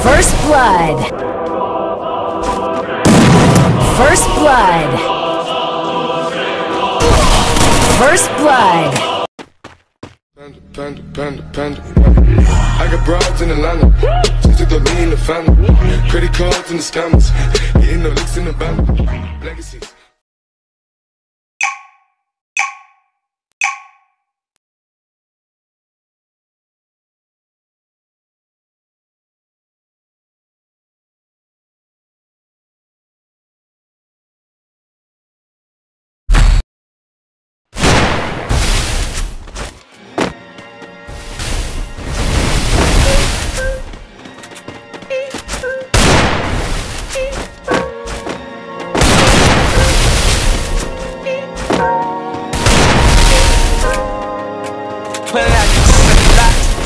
First blood. First blood. First blood. Panda. I got broads in Atlanta, just took the lean in the family. Credit cards and the scammers, getting no licks in the band. Legacies.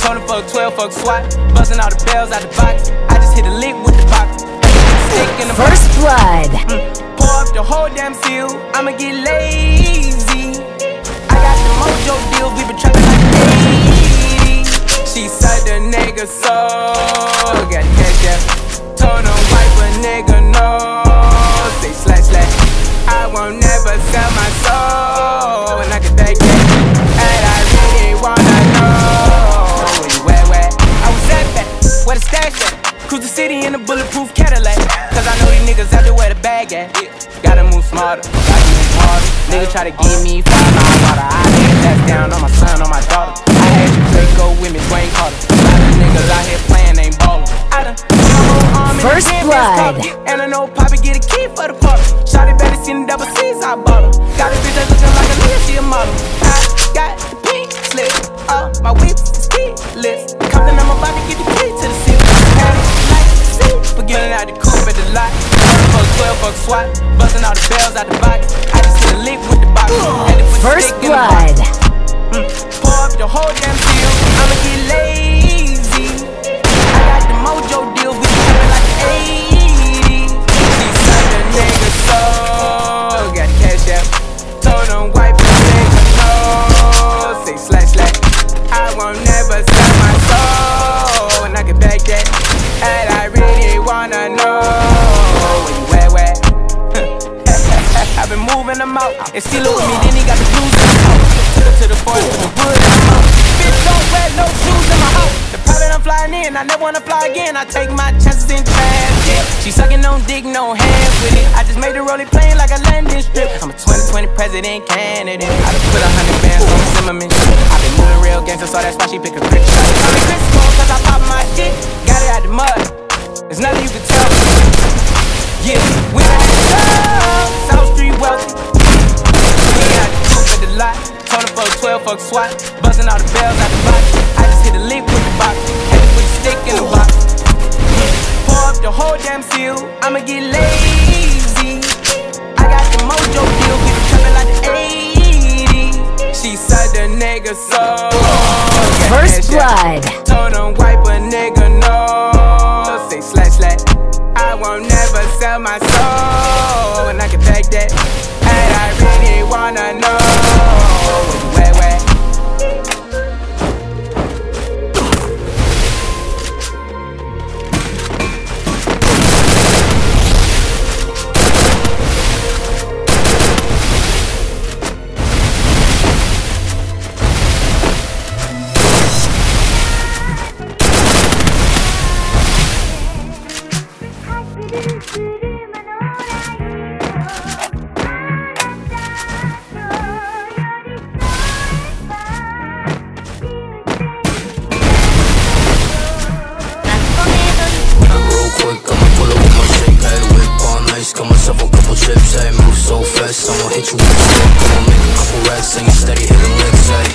Told him fuck 12, fuck SWAT. Busting all the bells out the box. I just hit a lick with the box. Stick in the First blood. Pour up the whole damn seal. I'ma get lazy. I got the mojo deals. We been trapping like 80. She said the nigga so got cash out. Told him wipe a nigga no. Say slash. I won't never sell my soul. And I can take it. And I really wanna know. Where the stash at? Cruise the city in a bulletproof Cadillac. Cause I know these niggas out there where the bag at. Gotta move smarter, gotta move harder. Nigga try to give me 5 miles water. I lay that down on my son, on my daughter. I had you Draco with me, Dwayne Carter. A lot of niggas out here playing, ain't ballin'. I done First blood. And I know Poppy get a key for the quarter. Shawty better seen the double C's, I bought her. Got a bitch that's looking like a Leah, she a model. I got the pink slip, my whips is keyless. Compton, I'm about to get the key to the city. Forgetting out the coupe at the lot. Fuck 12, fuck SWAT. Busting all the bells out the box. I just hit a lick with the box. First blood. Pour up the whole damn seal. I'ma get lazy. I got the mojo deals. We been trapping like 80. She said the nigga so got the cash out. Told him wipe the nigga no. Say slash. I won't never sell my soul. And I can back that. And I really wanna know where you at? I've been moving them out. And still with me, then he got the blues in the house. Took her to the forest with the wood in the mouth. Bitch, don't wear no shoes in my house. The private I'm flying in, I never wanna fly again. I take my chances in traffic. She sucking on dick, no hands with it. I just made the rolling plane like a landing strip. I'm a 2020 president candidate. I done put 100 bands on Zimmerman. I've been moving real gangster, so that's why she pick a grip. She call me Chris Cole, cause I pop my shit. Got it out the mud. There's nothing you can tell me. Yeah, we got the South Street wealthy. We got the coupe at the lot. Told him fuck 12, fuck SWAT. Busting all the bells out the box. I just hit a lick with the box. Had to put a stick in the box. Pour up the whole damn seal. I'ma get lazy. I got the mojo deals. We been trapping like the 80. She said the nigga so First blood. Told him wipe a nigga no. Say slash. I won't never sell my soul. And I can back that. And I really wanna know where. Got myself a couple chips, ayy. Move so fast, I'ma hit you with a stick. I'ma make a couple racks, and you steady hitting licks, ayy.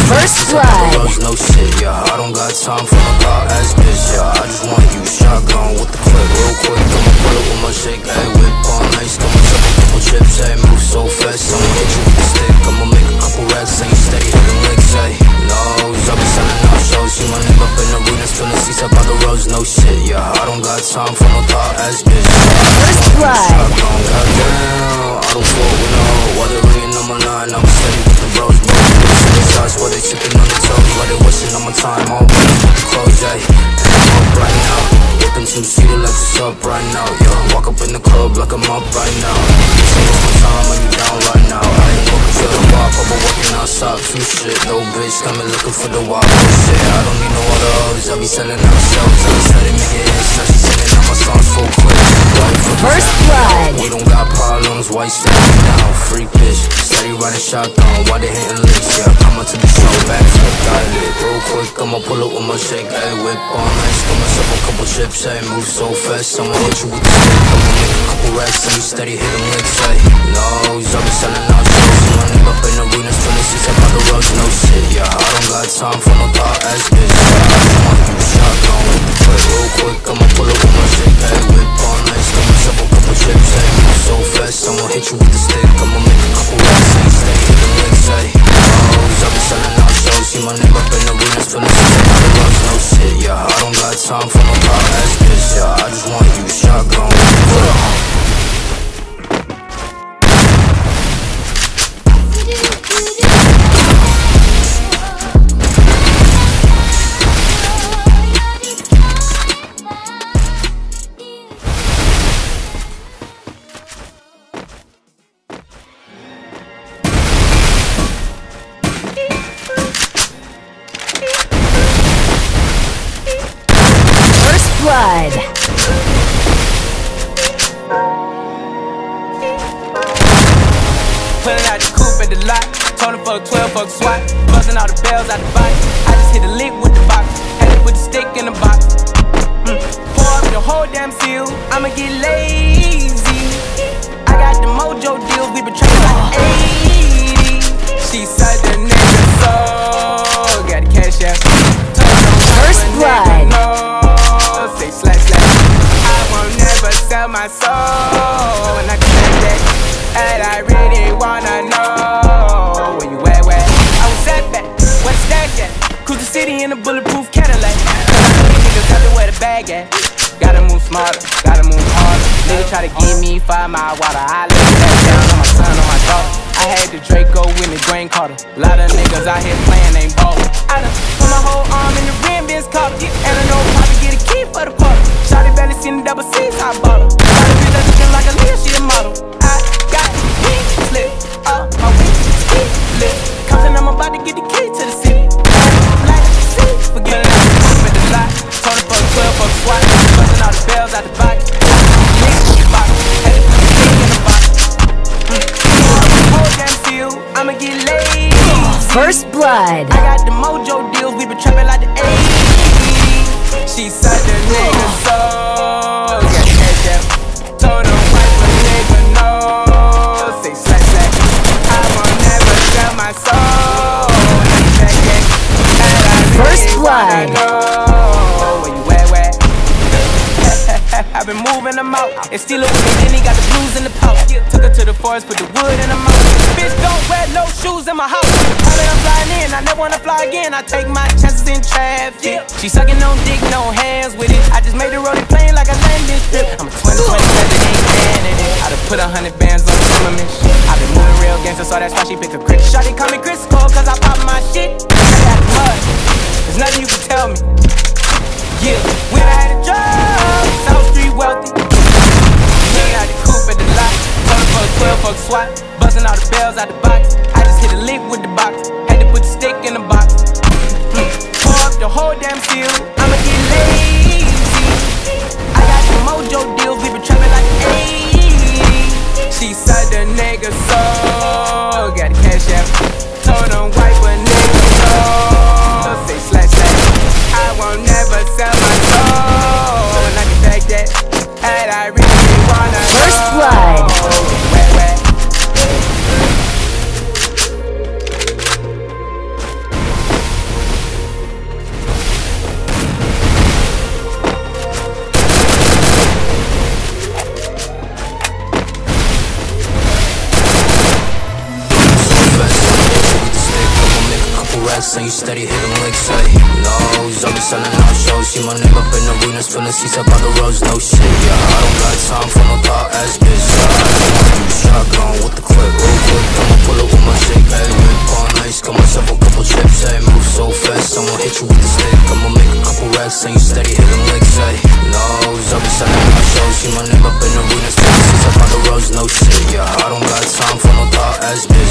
First blood. No shit, yeah. I don't got time for no car ass bitch, yeah. I just want you shotgun with the clip real quick. I'ma pull it with my shake, ayy. Whip on ice, got myself a couple chips, ayy. Move so fast, I'ma hit you with a stick. I'ma make a couple racks, and you steady hitting licks, ayy. Nose, I be selling out shows. See my nigga up in the arenas, filling seats up by the roads. No shit, yeah. I don't got time for no car ass bitch. First blood. Goddamn, I don't fuck with no. While they ringing on my line, I'm steady with the bros, bro. Shots while they sipping on the toes, while they wasting on my time. All clothes, ayy. And I'm up right now, whipping two-seater like what's up right now, yo. Walk up in the club like I'm up right now. This ain't my time, are you down right now? I ain't looking for the walk, I've been working outside, some shit. No bitch got me looking for the walk, oh shit. I don't need no other hoes, I be selling out shows. I started making hits, now she singing out my songs full quick. First blood. We don't got problems, why you standing down? Free bitch, steady riding shotgun, why they hitting licks? Yeah, come up to the show, back to the dialect. Real quick, I'ma pull up with my shake, ayy. Whip on ice, got myself a couple chips, ayy. Move so fast, I'ma hit you with the stick. I'ma make a couple racks, and you steady hitting licks, ayy. No, I be selling out shows, and my nigga up in arenas, 26 about the roads, no shit, yeah. I don't got time for no thought ass bitch, yeah. I just want you shotgun with the clip. Real quick, I'ma pull up with my shake, ayy. Whip on ice, got myself a couple chips, ayy. Move so fast, I'ma hit you with the stick. I'ma make a couple racks, and you steady hitting licks, ayy. No, I be selling out shows, see my nigga up in arenas, 26 about the roads, no shit, yeah. I don't got time for no thought ass bitch, yeah. I just want you shotgun with the clip. Blood. Pulling out the coupe at the lot, told him fuck 12, fuck SWAT. Busting all the bells out the box, I just hit a lick with the box. Had to put the stick in the box. Pour up the whole damn seal, I'ma get lazy. I got the mojo deals, we been trapping like 80. She said the nigga so got the cash out. First blood. Say slash slash. I won't never sell my soul, and I can say that. And I really wanna know where you at, where I was at back, where the stash at. Cruise the city in a bulletproof Cadillac. Cause I know these niggas got to where the bag at. Gotta move smarter, gotta move harder. Nigga try to give me 5 mile water, I lay that down on my son, on my daughter. I had the Draco with me, Grain Carter. A lot of niggas out here playing, ain't ballin'. I done put my whole arm in the rim, Benz cop. And I know probably get a key for the party. Shawty barely seen the double C's, I bought her. Shawty bitch that looking like a leader, she a model. I got the pink slip, my wings lit. Compton, I'm about to get the key to the city. Like the city, forget it, I'm at the lot. Told her fuck 12, fuck SWAT. Busting all the bells out the box. Niggas in the box, had to put the stick in the box. Whole damn seal, I'ma get lazy. First blood. I got the mojo deals, we been trapping like the 80s. She said the nigga so got cash out. Told him wipe a nigga no. Say slash slash. I won't never sell my soul. And I really First blood. wanna know where you at, where? I've been moving them out. And steal it with me, then he got the blues in the pouch. Took her to the forest, put the wood in her mouth. Bitch, don't wear no shoes in my house. Only I'm flying in, I never wanna fly again. I take my chances in traffic. She sucking on dick, no hands with it. I just made the rolling plane like a landing strip. I'm a 2027, ain't candidate. I done put 100 bands on the mission. I've been moving real gangster, so that's why she pick a crit. Shawty call me Chris Cole, cause I pop my shit. I got mud, there's nothing you can tell me. Yeah, we done had a job, South Street wealthy. Pulling out the coupe at the lot, told her fuck 12, fuck SWAT. Busting all the bells out the box, I just hit a lick with the box. Had to put the stick in the box. Pour up the whole damn seal, I'ma get lazy. I got the mojo deals, we been trapping like 80s. She said the nigga so got the cash out. Told him wipe a nigga so. Say slash slash. I won't never sell my soul, and I can take that. And I really wanna First blood. where? And you steady hitting licks, ayy. Nose, I be selling out shows. See my nigga up in arenas, filling seats up on the roads, no shit, yeah. I don't got time for no thought ass bitch, yeah. I just want you shotgun with the clip, real quick. I'ma pull up with my shake, ayy. Whip on ice, got myself a couple chips, ayy. Move so fast, I'ma hit you with the stick. I'ma make a couple racks and you steady hitting licks, ay. Nose up inside of my show, see my name up in the arena, since I bought the rose, no shit, yeah. I don't got time for no thought ass bitch.